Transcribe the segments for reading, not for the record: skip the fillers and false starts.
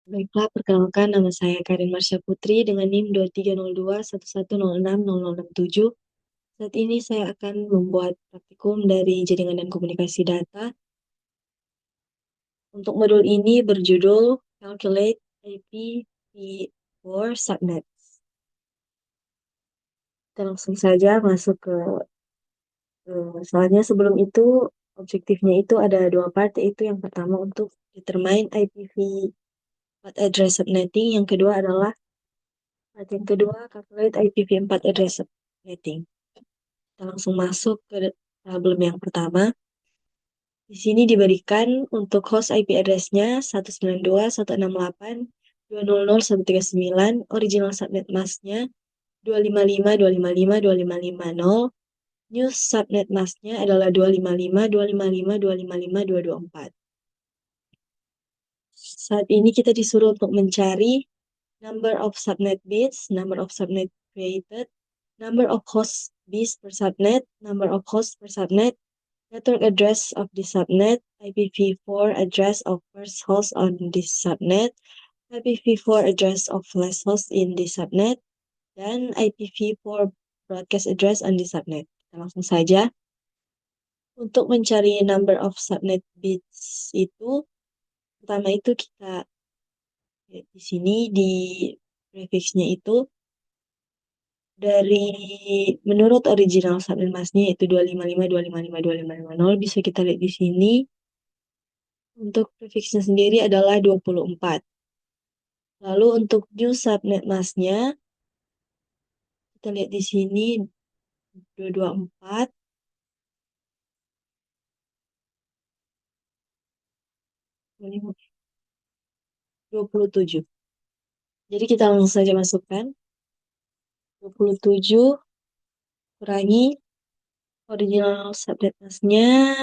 Baiklah, perkenalkan nama saya Karin Marsha Putri dengan NIM 230211060067. Saat ini saya akan membuat praktikum dari Jaringan dan Komunikasi Data. Untuk modul ini berjudul Calculate IPv4 Subnet. Kita langsung saja masuk ke soalnya sebelum itu objektifnya itu ada dua part, yaitu yang pertama untuk determine IPv4 address subnetting, yang kedua adalah part yang kedua calculate IPv4 address subnetting. Kita langsung masuk ke problem yang pertama. Di sini diberikan untuk host IP address-nya 192.168.200.139, original subnet mask-nya 255.255.255.0, new subnet mask-nya adalah 255.255.255.224. Saat ini kita disuruh untuk mencari number of subnet bits, number of subnet created, number of host bits per subnet, number of hosts per subnet, network address of the subnet, IPv4 address of first host on this subnet, IPv4 address of last host in the subnet, dan IPv4 broadcast address on the subnet. Kita langsung saja. Untuk mencari number of subnet bits itu, pertama itu kita lihat di sini di prefixnya itu dari menurut original subnet masknya yaitu 255.255.255.0, bisa kita lihat di sini. Untuk prefixnya sendiri adalah 24. Lalu untuk new subnet masknya, kita lihat di sini 224. 27. Jadi kita langsung saja masukkan 27 kurangi original subnet masknya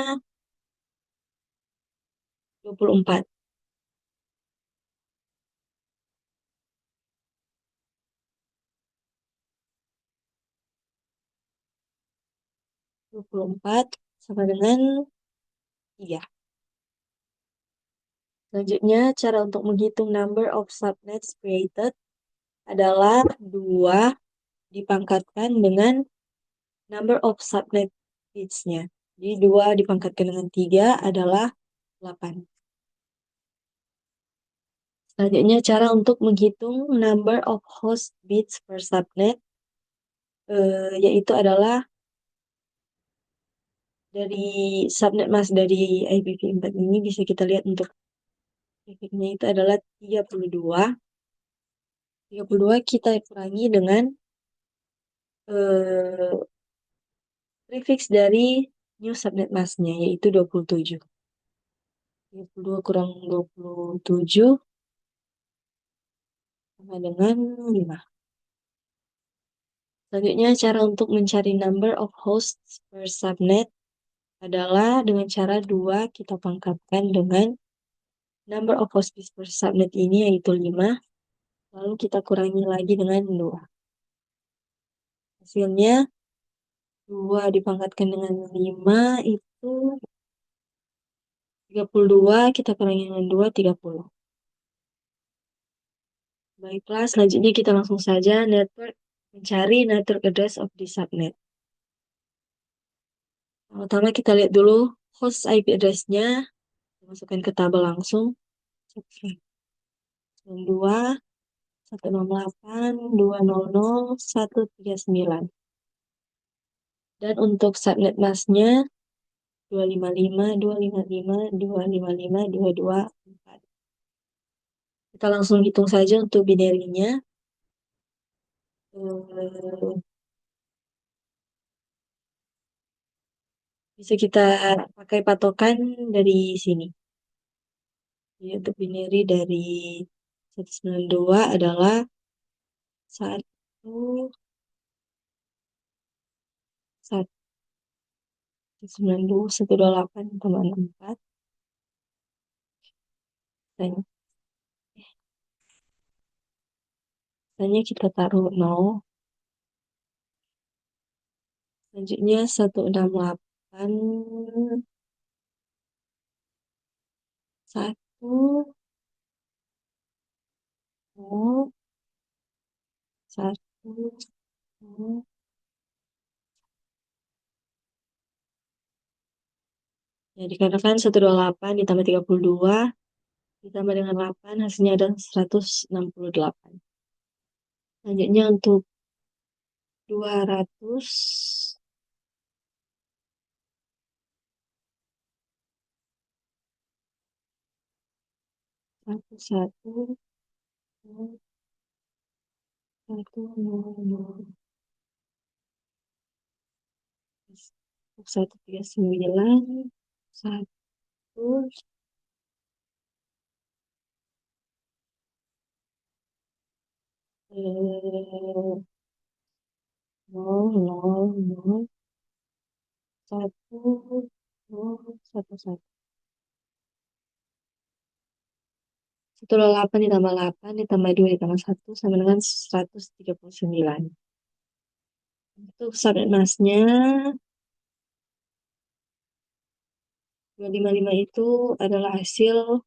24. 24 sama dengan 3. Selanjutnya, cara untuk menghitung number of subnets created adalah 2 dipangkatkan dengan number of subnet bits-nya. Jadi 2 dipangkatkan dengan 3 adalah 8. Selanjutnya, cara untuk menghitung number of host bits per subnet, yaitu adalah dari subnet mask dari IPv4 ini bisa kita lihat untuk prefixnya itu adalah 32. 32 kita kurangi dengan prefix dari new subnet masknya yaitu 27. 32 kurang 27 sama dengan 5. Selanjutnya, cara untuk mencari number of hosts per subnet adalah dengan cara 2 kita pangkatkan dengan number of hosts per subnet ini yaitu 5. Lalu kita kurangi lagi dengan 2. Hasilnya 2 dipangkatkan dengan 5 itu 32, kita kurangi dengan 2, 30. Baiklah, selanjutnya kita langsung saja mencari network address of the subnet. Pertama kita lihat dulu host IP address-nya, masukkan ke tabel langsung. 92, 168, 200, 139. Dan untuk subnet masknya 255, 255, 255, 224. Kita langsung hitung saja untuk binary-nya. Bisa kita pakai patokan dari sini. Jadi untuk binary dari 192 adalah 192.128,64. Tanya kita taruh 0. Selanjutnya 168 1 Satu, dua. Ya, dikatakan 128 ditambah 32 ditambah dengan 8 hasilnya ada 168. Selanjutnya untuk 200 satu satu nol, satu nol nol satu tiga sembilan satu nol nol nol satu nol satu satu. 108 ditambah 8 ditambah 2 ditambah satu sama dengan 139. Untuk subnet massnya 255 itu adalah hasil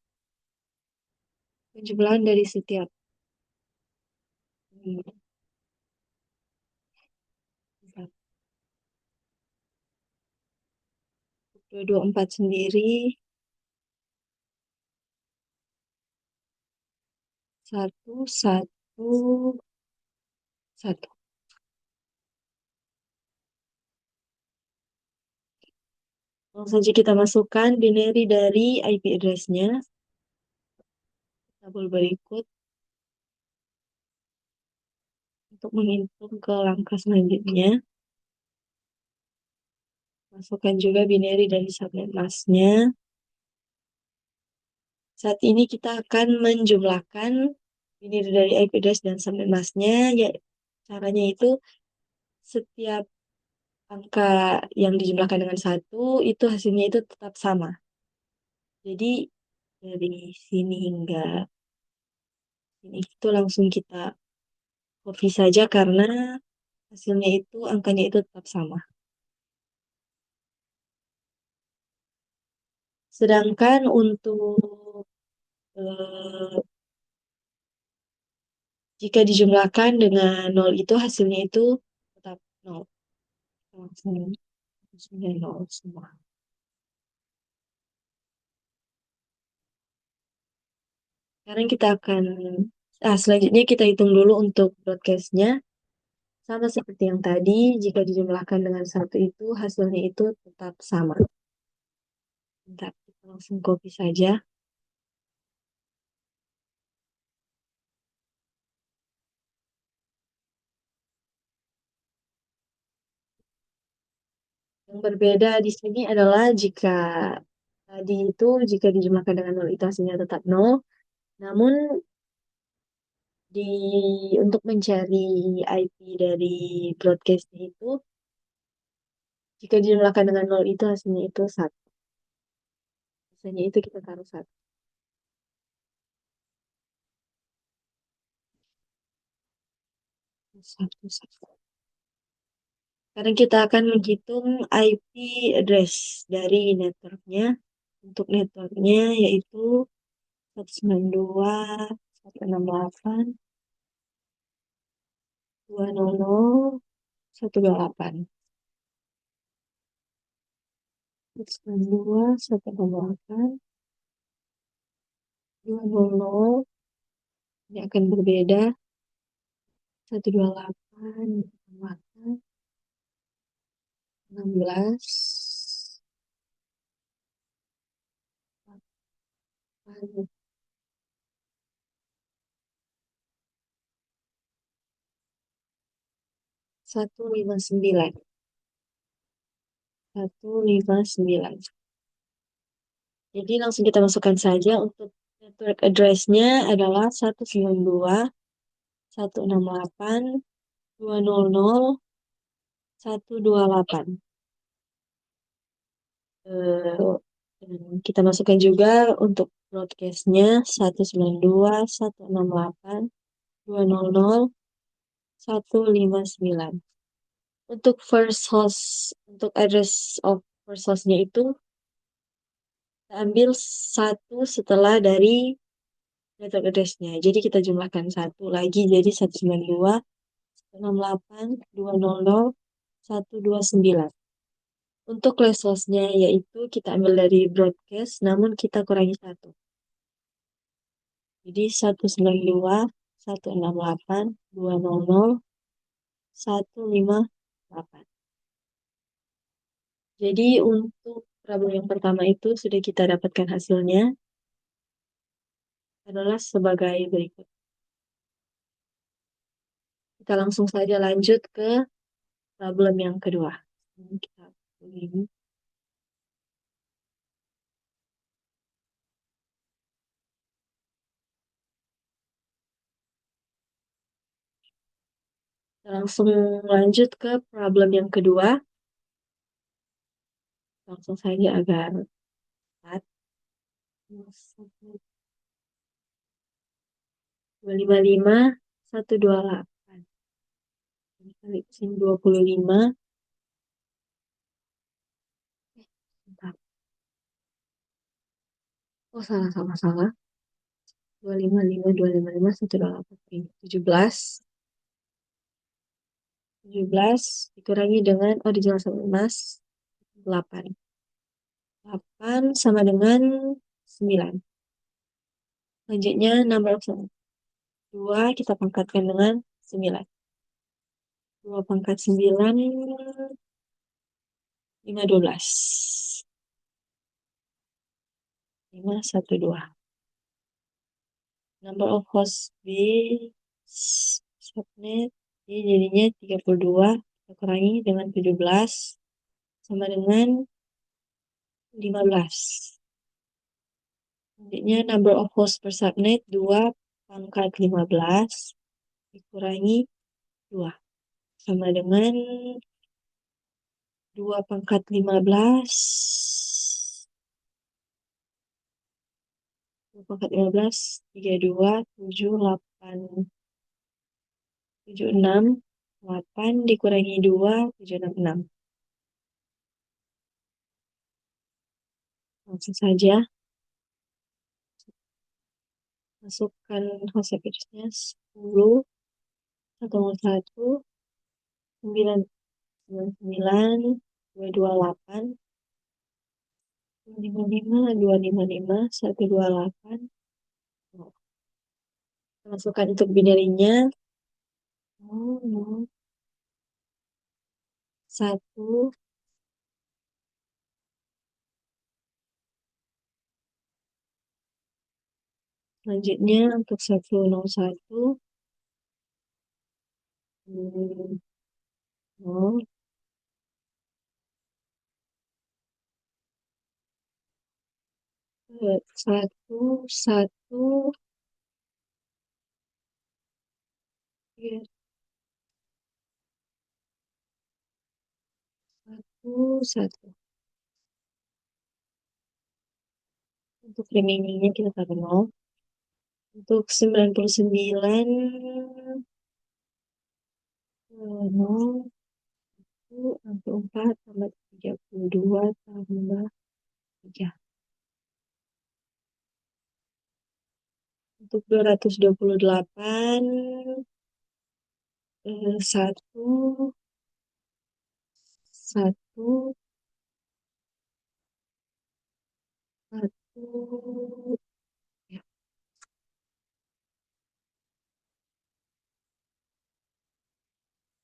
penjumlahan dari setiap hmm, 224 sendiri satu satu satu. Langsung saja kita masukkan binary dari IP address-nya. Tabel berikut untuk menghitung ke langkah selanjutnya. Masukkan juga binary dari subnet mask-nya. Saat ini kita akan menjumlahkan binary dari IP address dan subnet mask-nya. Ya, caranya itu setiap angka yang dijumlahkan dengan satu itu hasilnya itu tetap sama. Jadi dari sini hingga sini itu langsung kita copy saja karena hasilnya itu angkanya itu tetap sama. Sedangkan untuk eh, jika dijumlahkan dengan nol itu hasilnya itu tetap nol. Langsung hasilnya nol semua. Sekarang kita akan selanjutnya kita hitung dulu untuk broadcast-nya. Sama seperti yang tadi, jika dijumlahkan dengan satu itu hasilnya itu tetap sama. Bentar, kita langsung copy saja. Yang berbeda di sini adalah jika tadi itu jika dijumlahkan dengan nol itu hasilnya tetap nol. Namun di untuk mencari IP dari broadcast itu jika dijumlahkan dengan nol itu hasilnya itu satu. Hasilnya itu kita taruh satu. Satu, satu. Sekarang kita akan menghitung IP address dari networknya. Untuk networknya yaitu 192, 168, 200, 128. 192, 168, 200, ini akan berbeda. 128, 16, 159. 159. Jadi langsung kita masukkan saja untuk network address-nya adalah 192, 168, 200, 128. Eh, dan kita masukkan juga untuk broadcast-nya 192, 168, 200, 159. Untuk first host, untuk address of first host-nya itu kita ambil satu setelah dari network address-nya. Jadi kita jumlahkan satu lagi jadi 192, 168, 200, 129. Untuk lesosnya yaitu kita ambil dari broadcast, namun kita kurangi 1. Jadi 192, 168, 200, 158. Jadi untuk problem yang pertama itu sudah kita dapatkan hasilnya adalah sebagai berikut. Kita langsung saja lanjut ke problem yang kedua. Kita ini. Kita langsung lanjut ke problem yang kedua. Langsung saja agar cepat. 255, 128. Kali sini 25. Bentar. Oh, salah. 255, 255, 128. 17. 17 dikurangi dengan original sama emas 8. 8 sama dengan 9. Selanjutnya number of 2 kita pangkatkan dengan 9. 2 pangkat 9, 5, 12. 5, 1, 2. Number of host B subnet jadinya 32 kita kurangi dengan 17 sama dengan 15. Selanjutnya number of host per subnet 2 pangkat 15 dikurangi 2 sama dengan 2 pangkat 15. 2 pangkat 15, 32, 7, 8, 7, 6, 8 dikurangi 2, 7, 6, 6. Langsung saja masukkan hosepirusnya 10, 101, 9, 99, 228, 255, 255, 128. Masukkan untuk binarinya 0, 0, 1. Selanjutnya untuk 101, 0, 1, 1, 1, 1. Untuk remainingnya kita taruh 0. Untuk 99, 0, 4 tambah 32 tambah 3. Untuk 228, 1, 1, 1. Ya.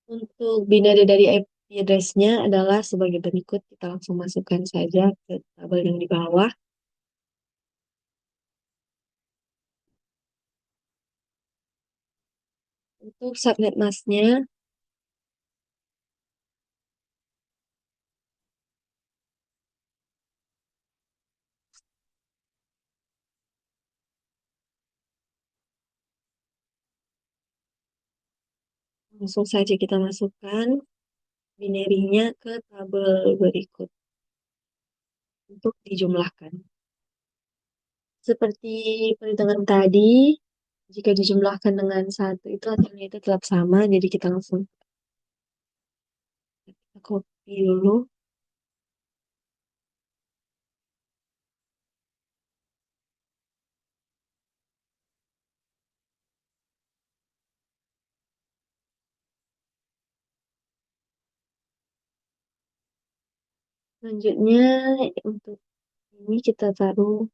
Untuk binary dari IP address-nya adalah sebagai berikut. Kita langsung masukkan saja ke tabel yang di bawah. Untuk subnet mask-nya, langsung saja kita masukkan binary-nya ke tabel berikut untuk dijumlahkan. Seperti perhitungan tadi, jika dijumlahkan dengan 1 itu hasilnya itu tetap sama, jadi kita langsung kita copy dulu. Selanjutnya untuk ini kita taruh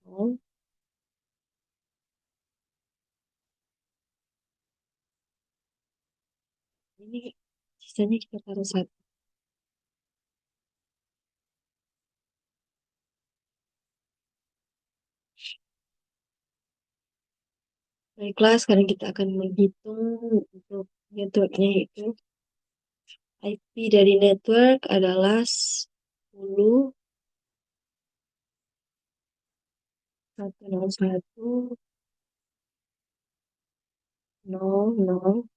0. Ini sisanya kita taruh 1. Baiklah, sekarang kita akan menghitung untuk networknya, yaitu IP dari network adalah 10 101 00.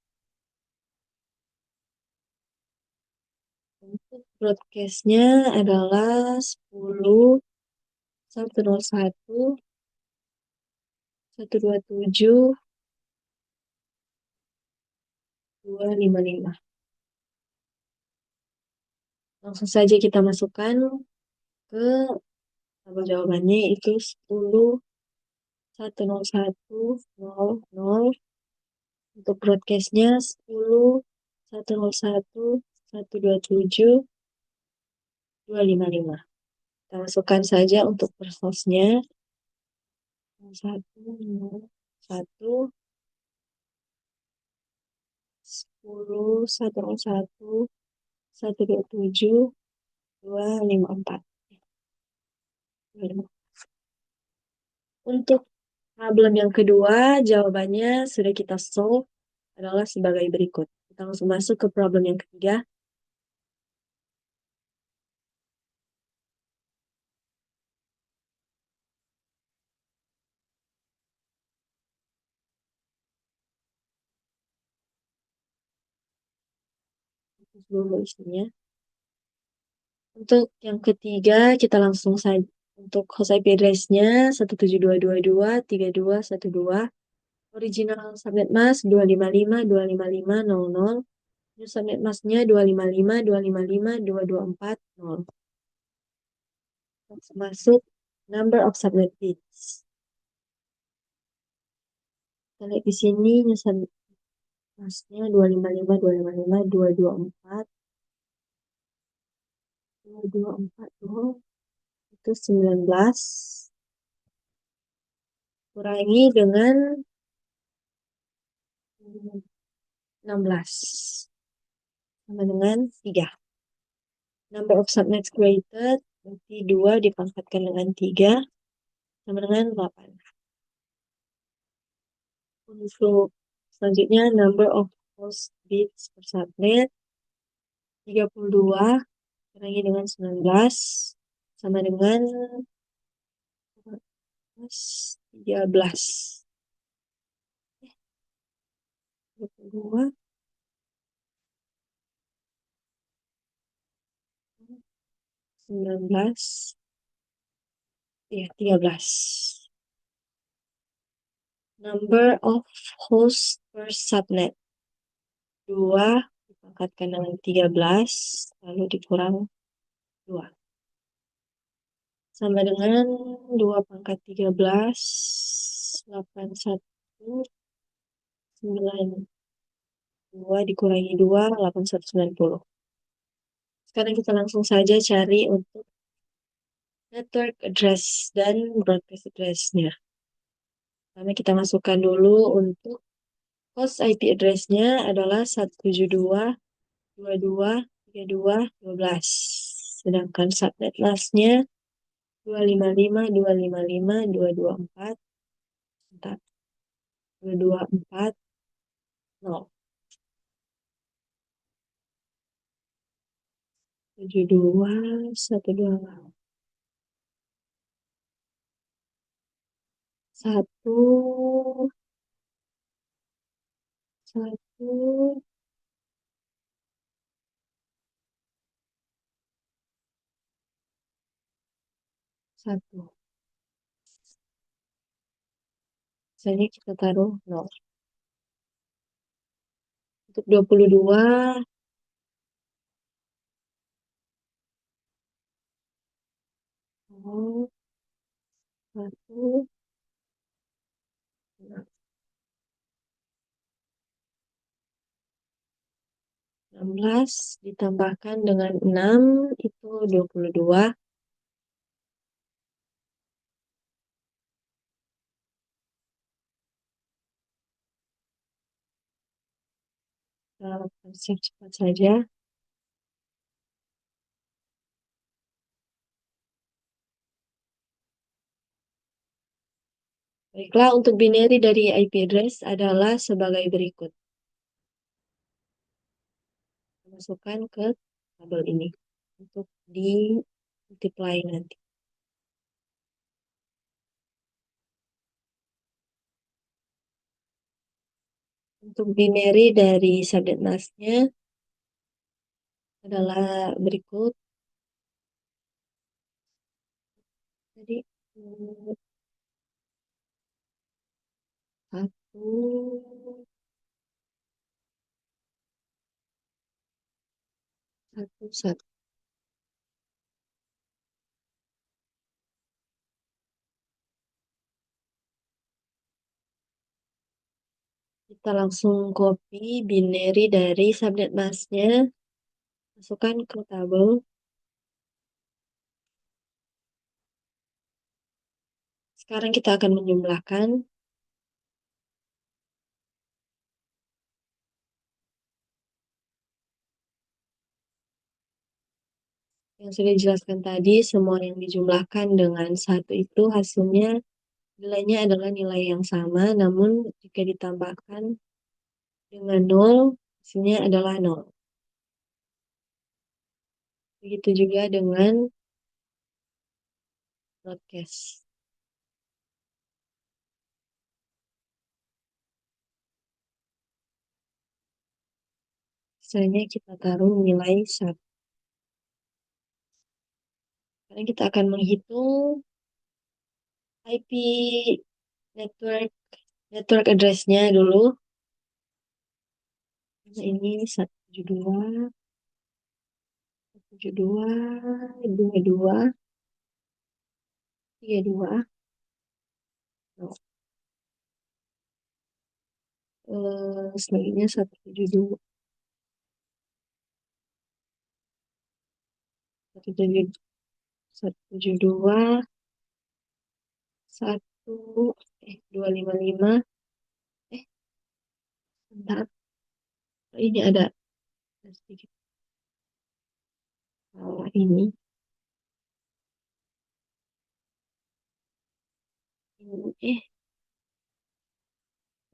Untuk broadcastnya adalah 10 101 127 255. Langsung saja kita masukkan ke tabel jawabannya, itu 10 101 00. Untuk broadcastnya 10 101 127 255. Kita masukkan saja untuk per hostnya 1 1 10 101 127 254. Untuk problem yang kedua, jawabannya sudah kita solve adalah sebagai berikut. Kita langsung masuk ke problem yang ketiga. Dulu isinya. Untuk yang ketiga, kita langsung saja. Untuk host IP address-nya 172.22.32.12. Original subnet mask 255.255.00. New subnet masknya 255.255.224.0. Langsung masuk number of subnet bits. Kita lihat di sini new subnet masknya 255.255.224. 224 itu 19. Kurangi dengan 16 sama dengan 3. Number of subnets created berarti 2 dipangkatkan dengan 3 sama dengan 8. Untuk selanjutnya number of host bits per subnet 32 kurangi dengan 19 sama dengan 13. 32 19 ya 13. Number of host per subnet 2 dipangkatkan dengan 13 lalu dikurang 2 sama dengan 2 pangkat 13 81 92 dikurangi 2 8190. Sekarang kita langsung saja cari untuk network address dan broadcast address-nya. Pertama kita masukkan dulu untuk host IP address-nya adalah 172.22.32.12. Sedangkan subnet mask-nya 255.255.224. 2240 72 128 1 1 1. Misalnya kita taruh 0. Untuk 22 0 1 0. 16 ditambahkan dengan 6 itu 22. Kita lakukan cepat saja. Baiklah, untuk binary dari IP address adalah sebagai berikut. Masukkan ke tabel ini untuk di multiply nanti. Untuk binary dari subnet masknya adalah berikut. Jadi satu, satu, satu. Kita langsung copy binary dari subnet masknya, masukkan ke tabel. Sekarang kita akan menjumlahkan. Yang sudah dijelaskan tadi, semua yang dijumlahkan dengan satu itu hasilnya nilainya adalah nilai yang sama, namun jika ditambahkan dengan 0, hasilnya adalah 0. Begitu juga dengan broadcast. Misalnya kita taruh nilai 1. Sekarang kita akan menghitung IP network address-nya dulu. Nah, ini 172, 172, 22, 32. Oh, selanjutnya 172, 172, 1, 255. Bentar. Ini ada sedikit salah ini.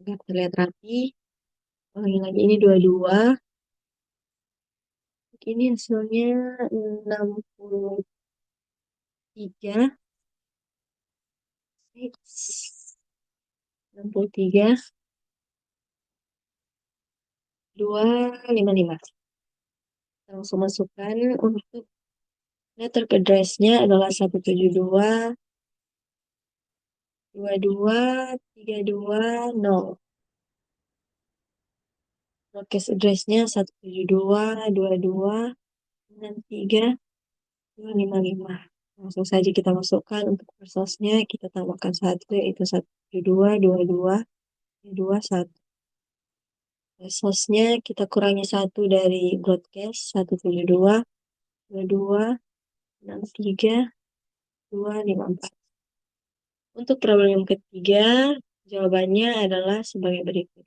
Agar terlihat rapi. Ulangi lagi, ini 22. Ini hasilnya 63. 63, 255. Langsung masukkan untuk network address-nya adalah 172, 22, 320. Broadcast address-nya 172, 22, 63, 255. Langsung saja kita masukkan untuk resource-nya, kita tambahkan 1, yaitu 172, 22, 2, 1. Resource-nya kita kurangi 1 dari broadcast, 172, 22, 63, 254. Untuk problem yang ketiga, jawabannya adalah sebagai berikut.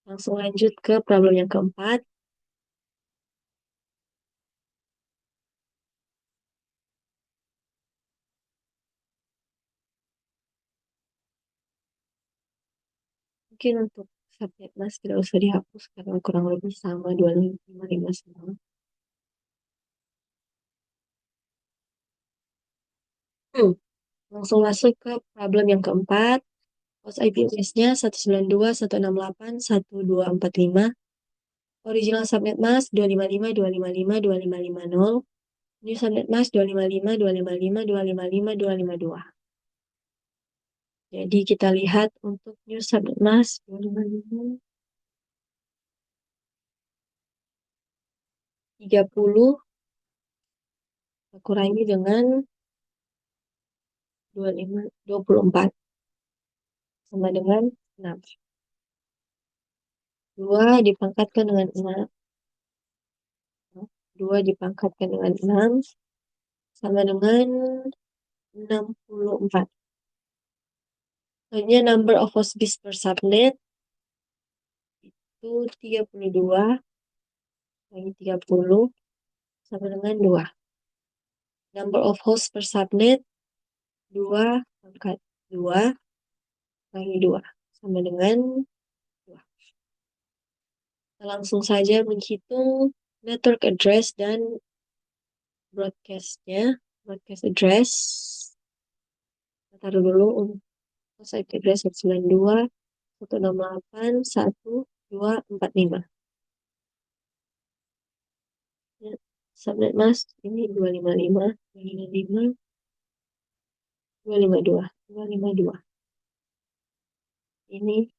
Langsung lanjut ke problem yang keempat. Mungkin untuk subnet mas tidak usah dihapus karena kurang lebih sama 2555 semua. Langsung masuk ke problem yang keempat. Host IP address-nya 192.168.1.245. Original subnet mask 255.255.255.0. New subnet mask 255.255.255.252. Jadi kita lihat untuk new subnet mask 255, 30 kurangi dengan 24 sama dengan 6. 2 dipangkatkan dengan 6. 2 dipangkatkan dengan 6 sama dengan 64. Hanya number of host bits per subnet itu 32 bagi 30 sama dengan 2. Number of host per subnet 2 pangkat 2 bagi 2 sama dengan 2. Kita langsung saja menghitung network address dan broadcastnya. Broadcast address kita taruh dulu untuk host IP address 192.168.1.245. Ya, subnet mask ini 255, 255, 252, 252. Ini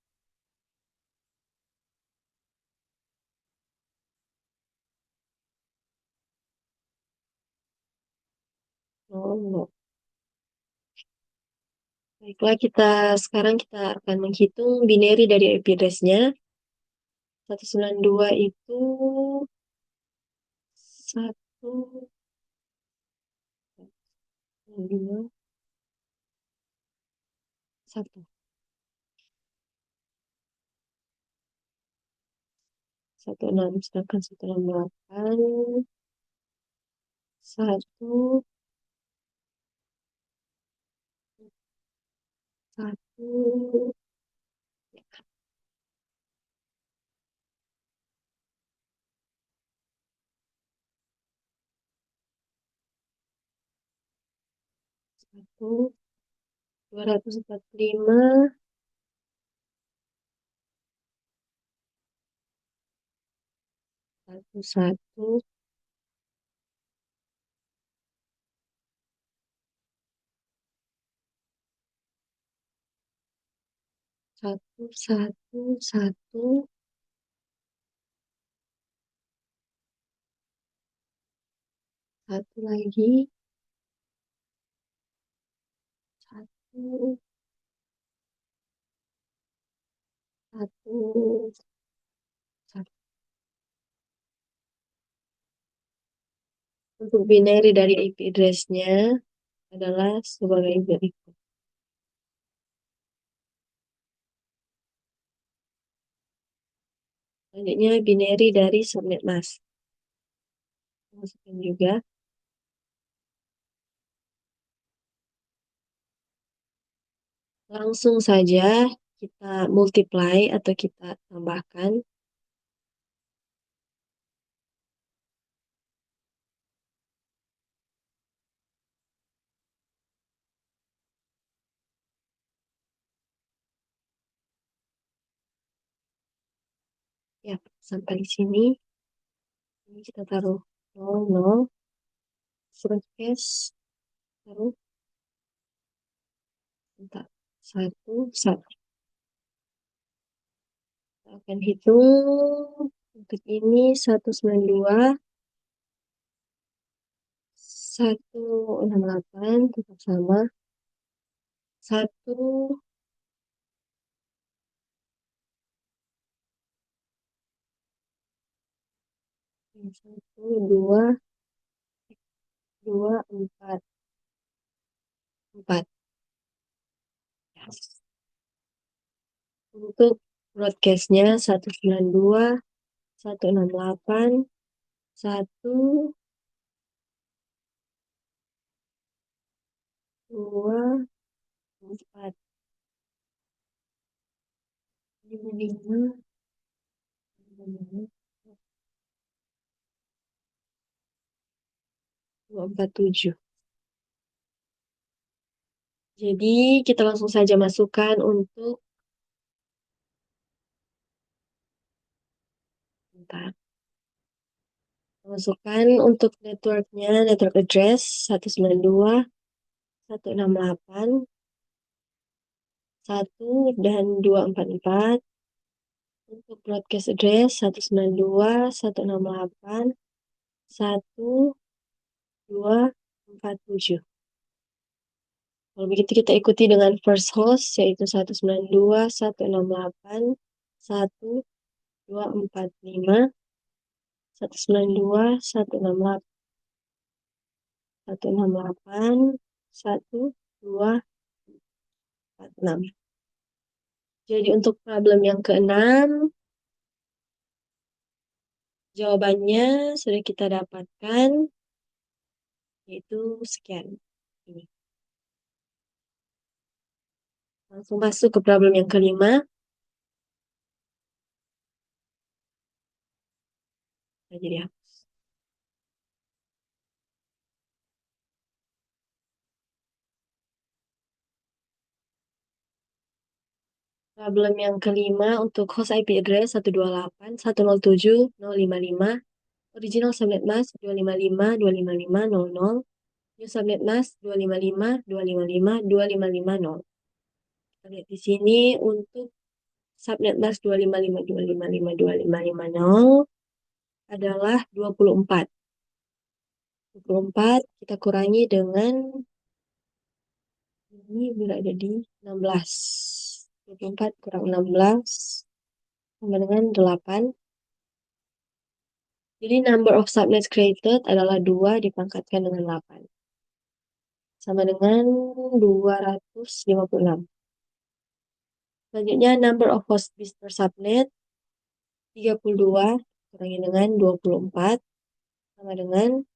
no. Baiklah, sekarang kita akan menghitung binary dari IP address-nya. 192 itu 1, 2, 1. 16, sedangkan 168, 1, 1, 1, 245, 1, 1, 1, 1, 1, 1 lagi, 1, 1, 1. Untuk binary dari IP address-nya adalah sebagai berikut. Selanjutnya binary dari subnet mask. Masukkan juga. Langsung saja kita multiply atau kita tambahkan. Ya, sampai di sini. Ini kita taruh 0, 0. Broadcast. Taruh. Bentar. 1, 1. Kita akan hitung. Untuk ini 192, 168 tetap sama. 1, 1, 2, 2, 4, 4. Untuk broadcastnya 192, 168, 1, 2, 4, 5, 5, 2, 4, 7. Jadi kita langsung saja masukkan untuk bentar. Masukkan untuk networknya, network address 192, 168, 1 dan 244. Untuk broadcast address 192, 168, 1, 2, 4, 7. Kalau begitu kita ikuti dengan first host yaitu 192, 168, 1, 245, 192, 168, 168, 1246. Jadi untuk problem yang keenam, jawabannya sudah kita dapatkan, yaitu sekian. Ini. Langsung masuk ke problem yang kelima. Nah, jadi ya. Problem yang kelima untuk host IP address 128.107.055, original subnet mask 255.255.00, new subnet mask 255.255.255.0. Kita lihat di sini untuk subnet mask 255.255.255.0 adalah 24. 24 kita kurangi dengan ini berada di 16. 24 kurang 16 sama dengan 8. Jadi number of subnets created adalah 2 dipangkatkan dengan 8. Sama dengan 256. Selanjutnya number of host bits per subnet 32 kurangi dengan 24 sama dengan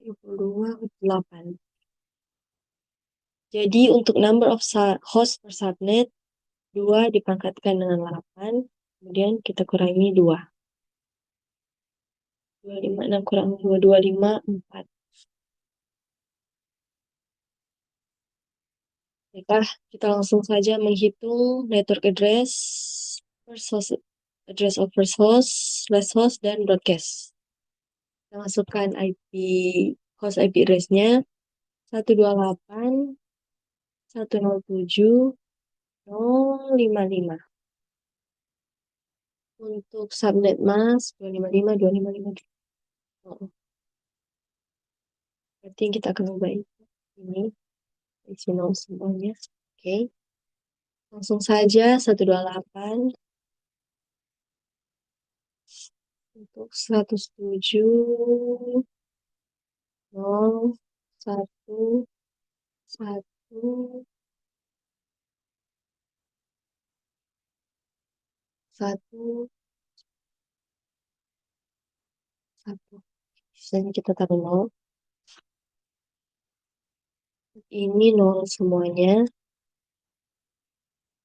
32,8. Jadi untuk number of host per subnet 2 dipangkatkan dengan 8, kemudian kita kurangi 2. 256 kurang 2, 254. Baiklah, kita langsung saja menghitung network address, first host, address of first host, last host, dan broadcast. Kita masukkan host IP address-nya 128.107.055. Untuk subnet mask 255, 255. Oh, berarti kita akan ubah ini. Isi nol semuanya. Oke. Langsung saja 128 untuk 107, 0, 1, 1, 1, 1. Sisanya kita taruh 0. Ini 0 semuanya.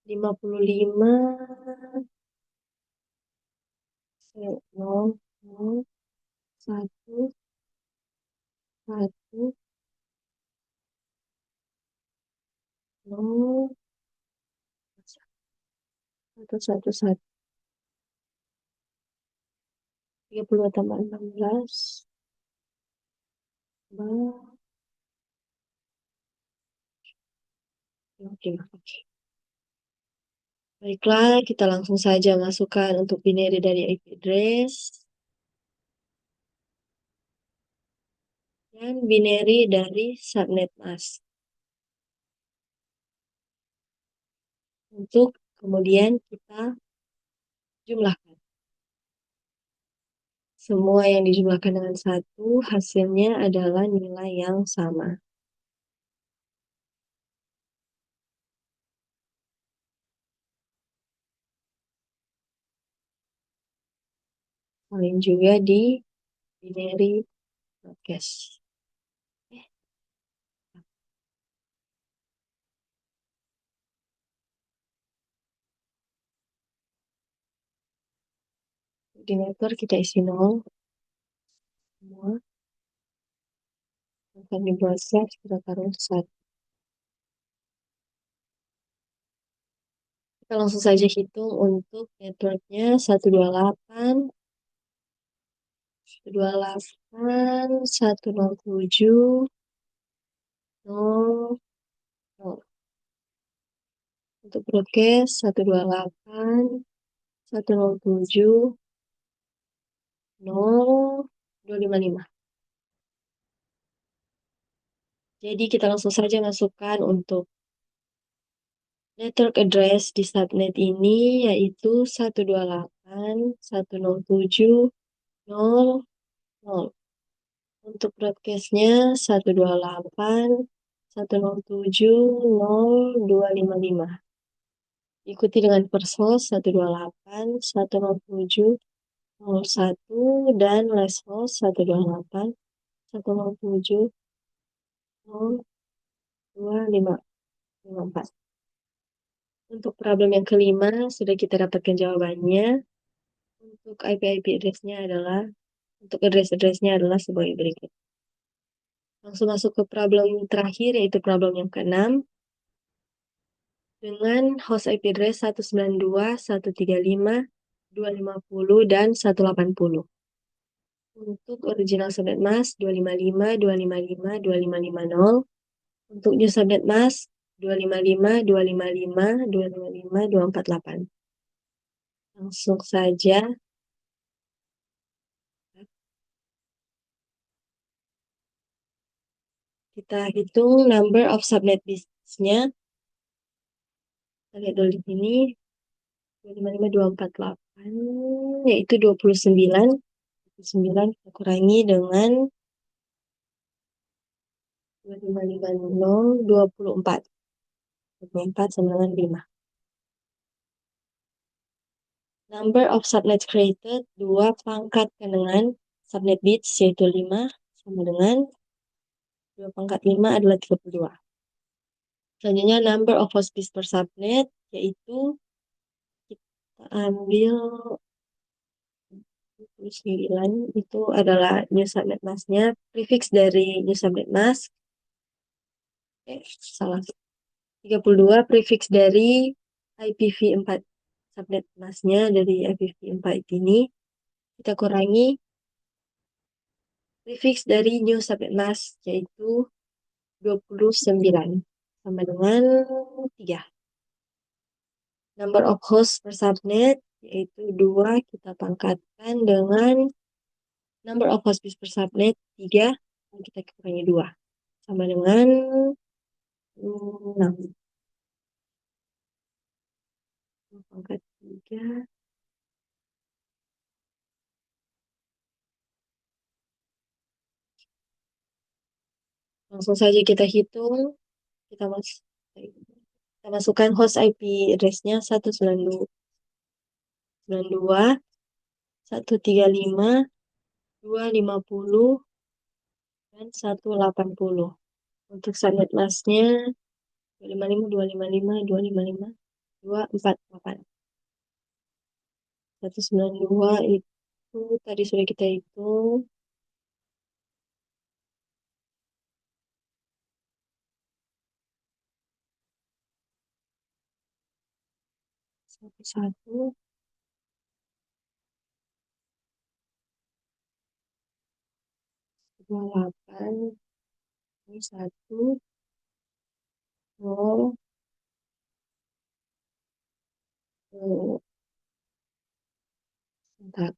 55, 0, 0, 1, 1, 0, 1, 1, 1. 32 tambah 16. Oke. Baiklah, kita langsung saja masukkan untuk binary dari IP address dan binary dari subnet mask. Untuk kemudian kita jumlahkan. Semua yang dijumlahkan dengan 1, hasilnya adalah nilai yang sama. Paling juga di binary broadcast. Di network kita isi 0. Semua. Akan di broadcast kita taruh 1. Kita langsung saja hitung untuk networknya 128, 107, 0, 0. Untuk broadcast 128, 107, 0, 255. Jadi kita langsung saja masukkan untuk Network address di subnet ini yaitu 128.107.0.0. Untuk broadcastnya 128.107.0.255. Ikuti dengan first host 128.107.0.1 dan last host 128.107.0.254. Untuk problem yang kelima, sudah kita dapatkan jawabannya. Untuk IP address-nya adalah, untuk address-address-nya adalah sebagai berikut. Langsung masuk ke problem terakhir, yaitu problem yang keenam. Dengan host IP address 192.135.250 dan 180. Untuk original subnet mask 255.255.2550. Untuk new subnet mask 255.255.255.248. Langsung saja kita hitung number of subnet bits-nya. Kita lihat dulu di sini. 255.248 yaitu 29. 29 kita kurangi dengan 2550 24 sama dengan 5. Number of subnet created 2 pangkatkan dengan subnet bits yaitu 5 sama dengan 2 pangkat 5 adalah 32. Selanjutnya number of host bits per subnet yaitu kita ambil 29 itu adalah new subnet mask-nya, prefix dari new subnet mask. Salah. 32 prefix dari IPv4 subnet mask-nya dari IPv4 ini. Kita kurangi prefix dari new subnet mask yaitu 29 sama dengan 3. Number of host per subnet yaitu 2 kita pangkatkan dengan number of host per subnet 3 dan kita kurangi 2 sama dengan 6. Pangkat 3 langsung saja kita hitung. Kita masukkan host IP address-nya 192.135.250 dan 180. Untuk subnet mask-nya 255.255.255.248. 192 itu tadi sudah kita hitung. Satu 28 ini 1 0 sebentar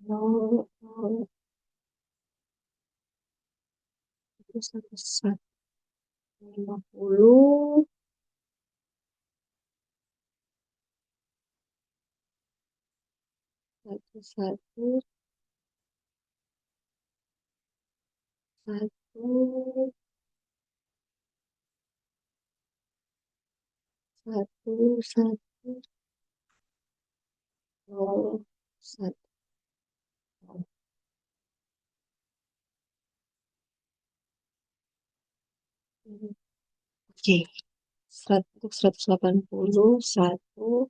0 0 itu 150 1 1 1 1 0 1. Oke, untuk 181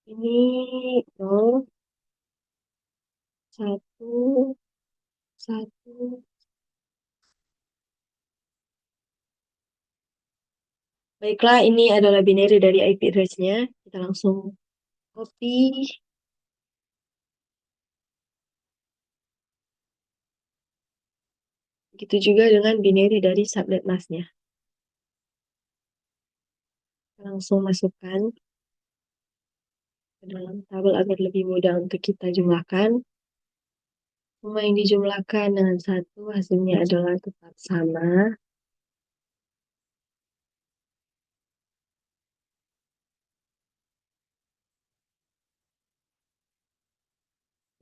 ini 0 1 1. Baiklah, ini adalah binary dari IP address-nya. Kita langsung copy. Begitu juga dengan binary dari subnet mask-nya. langsung masukkan ke dalam tabel agar lebih mudah untuk kita jumlahkan. Semua yang dijumlahkan dengan 1 hasilnya adalah tetap sama.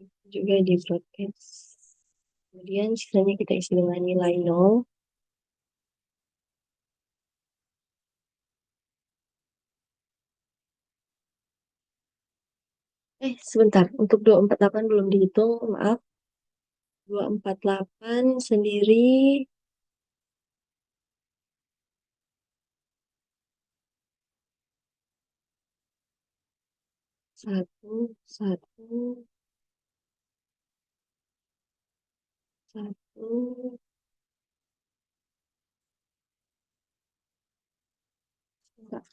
Itu juga di broadcast. Kemudian sisanya kita isi dengan nilai 0. Sebentar. Untuk 248 belum dihitung, maaf. 248 sendiri satu, satu, satu, enggak,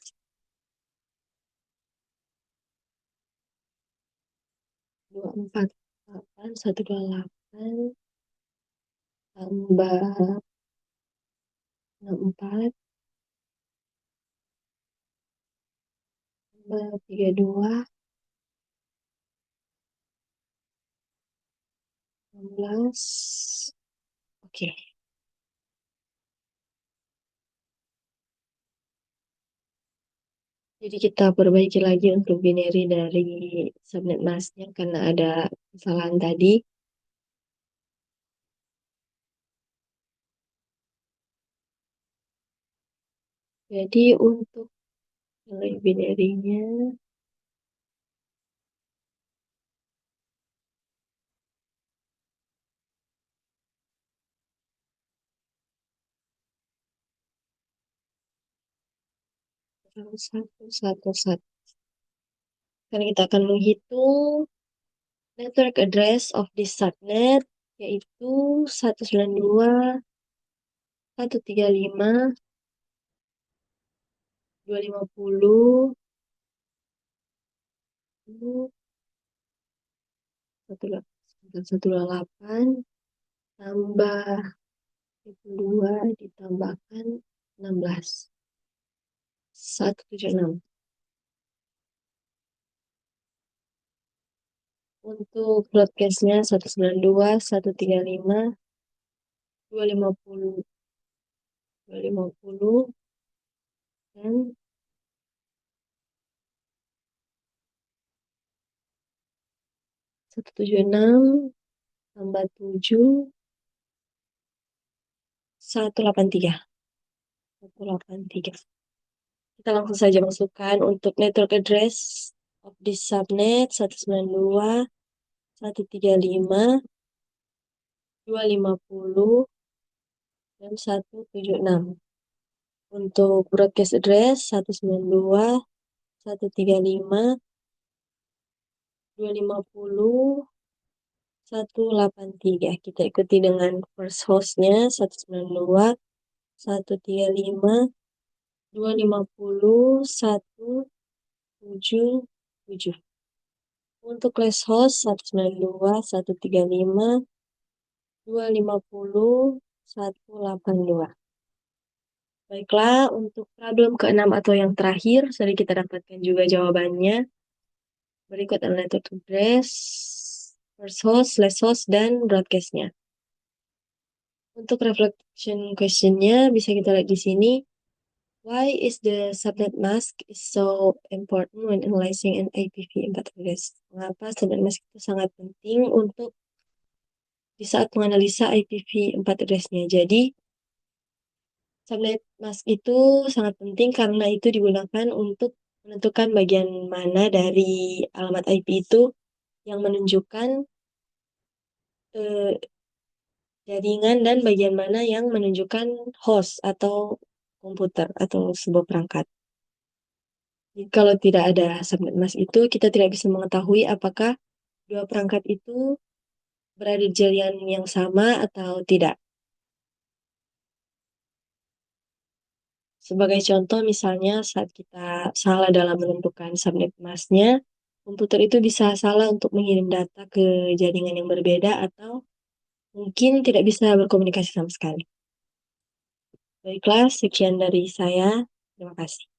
248, 128, tambah 64, tambah 32, 16. Oke. Jadi kita perbaiki lagi untuk binary dari subnet masknya karena ada kesalahan tadi. Jadi untuk nilai binary-nya satu, satu, satu. Sekarang kita akan menghitung network address of this subnet, yaitu 192, 135, 250, 128, tambah 2 ditambahkan 16, 176. Untuk broadcastnya 192, 135, 250, 250, dan 176 tambah 7, 183. 183. Kita langsung saja masukkan untuk network address of this subnet 192, 135, 250, dan 176. Untuk broadcast address 192, 135, 250, 183. Kita ikuti dengan first hostnya 192, 135, 250, 177. Untuk last host 192, 135, 250, 182. Baiklah, untuk problem ke-6 atau yang terakhir, sudah kita dapatkan juga jawabannya. Berikut adalah network address, first host, last host, dan broadcastnya. Untuk reflection questionnya bisa kita lihat di sini. Why is the subnet mask is so important when analyzing an IPv4 address? Mengapa subnet mask itu sangat penting untuk di saat menganalisa IPv4 address-nya? Jadi, subnet mask itu sangat penting karena itu digunakan untuk menentukan bagian mana dari alamat IP itu yang menunjukkan eh, jaringan dan bagian mana yang menunjukkan host atau komputer atau sebuah perangkat. Jadi, kalau tidak ada subnet mask itu, kita tidak bisa mengetahui apakah dua perangkat itu berada di jaringan yang sama atau tidak. Sebagai contoh, misalnya saat kita salah dalam menentukan subnet masknya, komputer itu bisa salah untuk mengirim data ke jaringan yang berbeda atau mungkin tidak bisa berkomunikasi sama sekali. Baiklah, sekian dari saya. Terima kasih.